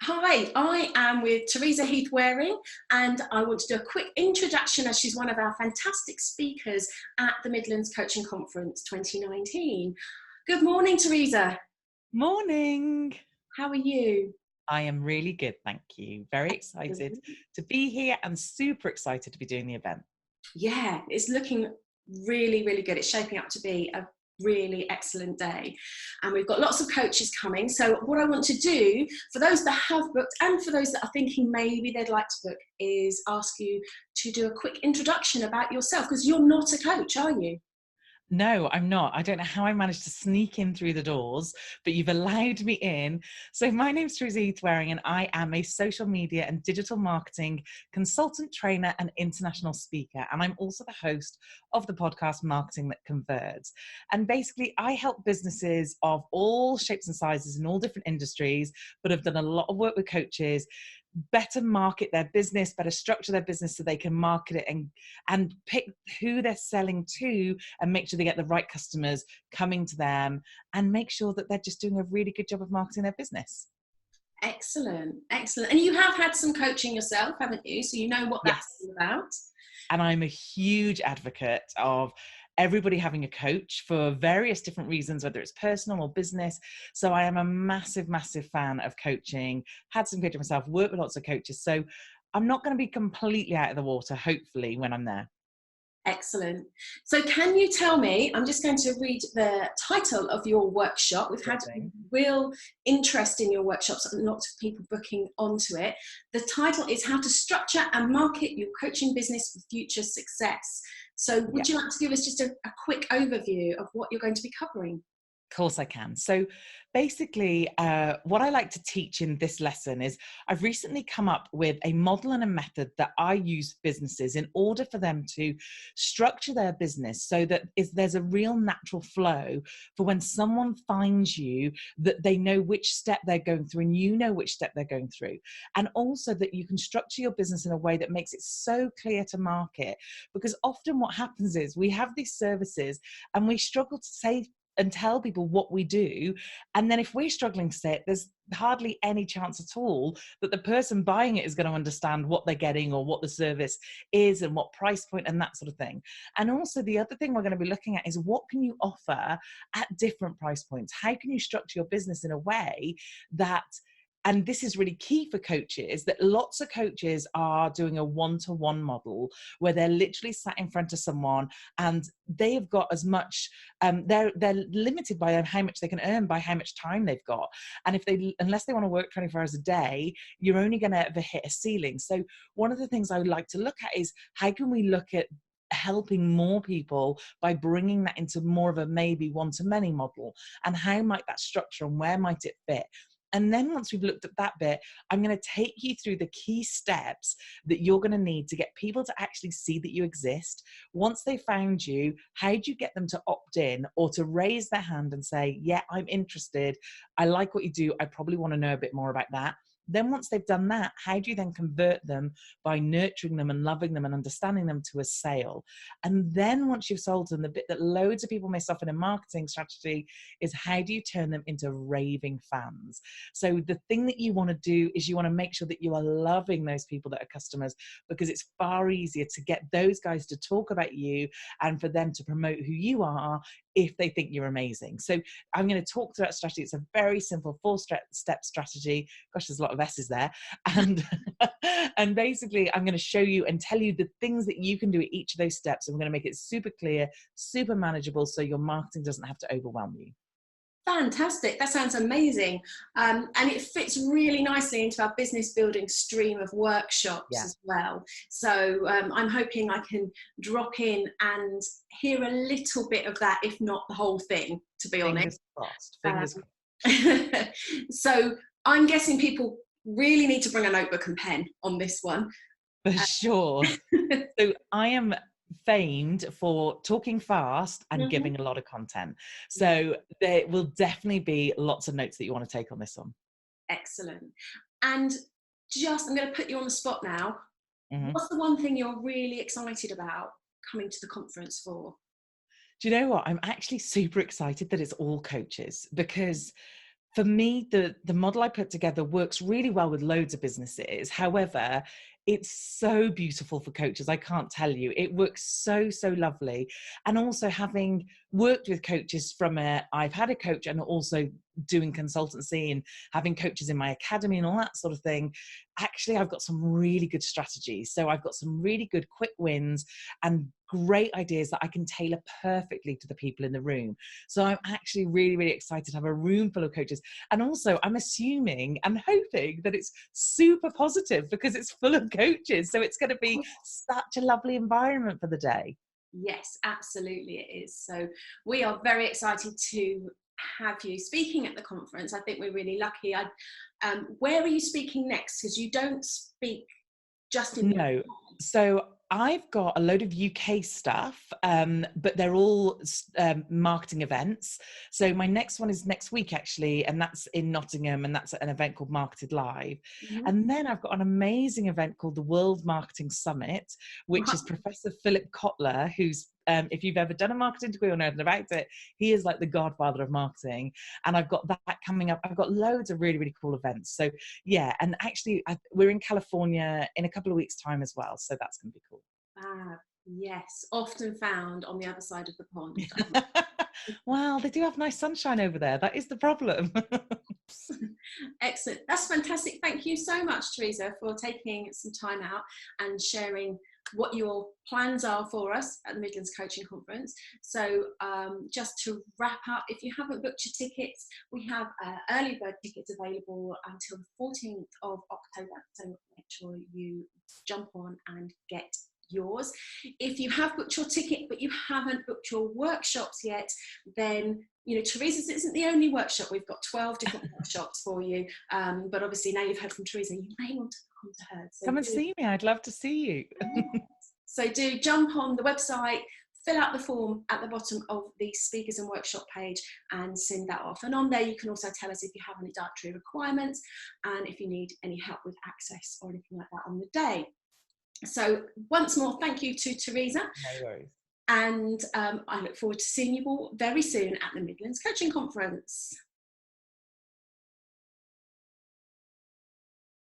Hi, I am with Teresa Heath-Wareing, and I want to do a quick introduction as she's one of our fantastic speakers at the Midlands Coaching Conference 2019. Good morning, Teresa. Morning. How are you? I am really good, thank you. Very excited to be here and super excited to be doing the event. Yeah, it's looking really, really good. It's shaping up to be a really excellent day. And we've got lots of coaches coming. So what I want to do for those that have booked and for those that are thinking maybe they'd like to book is ask you to do a quick introduction about yourself, because you're not a coach, are you? No, I'm not. I don't know how I managed to sneak in through the doors, but you've allowed me in. So my name's Teresa Heath-Wareing and I am a social media and digital marketing consultant, trainer and international speaker. And I'm also the host of the podcast Marketing That Converts. And basically I help businesses of all shapes and sizes in all different industries, but have done a lot of work with coaches better market their business, better structure their business so they can market it and pick who they're selling to and make sure they get the right customers coming to them and make sure that they're just doing a really good job of marketing their business. Excellent, excellent. And you have had some coaching yourself, haven't you? So you know what that's Yes. all about. And I'm a huge advocate of everybody having a coach for various different reasons, whether it's personal or business. So I am a massive, massive fan of coaching, had some coaching myself, worked with lots of coaches. So I'm not going to be completely out of the water, hopefully, when I'm there. Excellent. So can you tell me, I'm just going to read the title of your workshop. We've had real interest in your workshops and lots of people booking onto it. The title is How to Structure and Market Your Coaching Business for Future Success. So would you like to give us just a quick overview of what you're going to be covering? Of course I can. So basically, what I like to teach in this lesson is I've recently come up with a model and a method that I use for businesses in order for them to structure their business so that there's a real natural flow for when someone finds you, that they know which step they're going through and you know which step they're going through. And also that you can structure your business in a way that makes it so clear to market. Because often what happens is we have these services and we struggle to say and tell people what we do. And then if we're struggling to say it, there's hardly any chance at all that the person buying it is going to understand what they're getting or what the service is and what price point and that sort of thing. And also the other thing we're going to be looking at is what can you offer at different price points? How can you structure your business in a way that, and this is really key for coaches, that lots of coaches are doing a one-to-one model where they're literally sat in front of someone and they have got as much, they're limited by how much they can earn by how much time they've got. And unless they want to work 24 hours a day, you're only going to ever hit a ceiling. So one of the things I would like to look at is how can we look at helping more people by bringing that into more of a maybe one-to-many model, and how might that structure and where might it fit? And then once we've looked at that bit, I'm going to take you through the key steps that you're going to need to get people to actually see that you exist. Once they found you, how do you get them to opt in or to raise their hand and say, yeah, I'm interested. I like what you do. I probably want to know a bit more about that. Then once they've done that, how do you then convert them by nurturing them and loving them and understanding them to a sale? And then once you've sold them, the bit that loads of people miss off in a marketing strategy is how do you turn them into raving fans? So the thing that you want to do is you want to make sure that you are loving those people that are customers, because it's far easier to get those guys to talk about you and for them to promote who you are if they think you're amazing. So I'm going to talk through that strategy. It's a very simple 4-step strategy. Gosh, there's a lot of S's there. And, and basically I'm going to show you and tell you the things that you can do at each of those steps. And we're going to make it super clear, super manageable, so your marketing doesn't have to overwhelm you. Fantastic. That sounds amazing. And it fits really nicely into our business building stream of workshops as well. So I'm hoping I can drop in and hear a little bit of that, if not the whole thing, to be honest. Fingers crossed. So I'm guessing people really need to bring a notebook and pen on this one. For sure. So I am famed for talking fast and giving a lot of content. So there will definitely be lots of notes that you want to take on this one. Excellent. And I'm going to put you on the spot now. What's the one thing you're really excited about coming to the conference for? Do you know what? I'm actually super excited that it's all coaches, because For me, the model I put together works really well with loads of businesses. However, it's so beautiful for coaches. I can't tell you. It works so, so lovely. And also having worked with coaches I've had a coach and also doing consultancy and having coaches in my academy and all that sort of thing. Actually, I've got some really good strategies. So I've got some really good quick wins and great ideas that I can tailor perfectly to the people in the room. So I'm actually really, really excited to have a room full of coaches. And also I'm assuming and hoping that it's super positive because it's full of coaches. So it's going to be such a lovely environment for the day. Yes, absolutely it is. So we are very excited to have you speaking at the conference. I think we're really lucky. Where are you speaking next? Because you don't speak just in... No. So I've got a load of UK stuff, but they're all marketing events. So my next one is next week, actually, and that's in Nottingham, and that's an event called Marketed Live. Mm-hmm. And then I've got an amazing event called the World Marketing Summit, which is Professor Philip Kotler, who's if you've ever done a marketing degree or know anything about it, he is like the godfather of marketing. And I've got that coming up. I've got loads of really, really cool events. So yeah, and actually we're in California in a couple of weeks' time as well. So that's going to be cool. Yes, often found on the other side of the pond. Well, they do have nice sunshine over there. That is the problem. Excellent. That's fantastic. Thank you so much, Teresa, for taking some time out and sharing what your plans are for us at the Midlands Coaching Conference. So just to wrap up, if you haven't booked your tickets, we have early bird tickets available until the 14th of October. So make sure you jump on and get yours. If you have booked your ticket but you haven't booked your workshops yet, then Teresa's isn't the only workshop. We've got 12 different workshops for you, but obviously now you've heard from Teresa, you may want to come to her. So come and see me. I'd love to see you. So do jump on the website, fill out the form at the bottom of the speakers and workshop page and send that off. And on there you can also tell us if you have any dietary requirements and if you need any help with access or anything like that on the day. So once more, thank you to Teresa. No worries. And I look forward to seeing you all very soon at the Midlands Coaching Conference.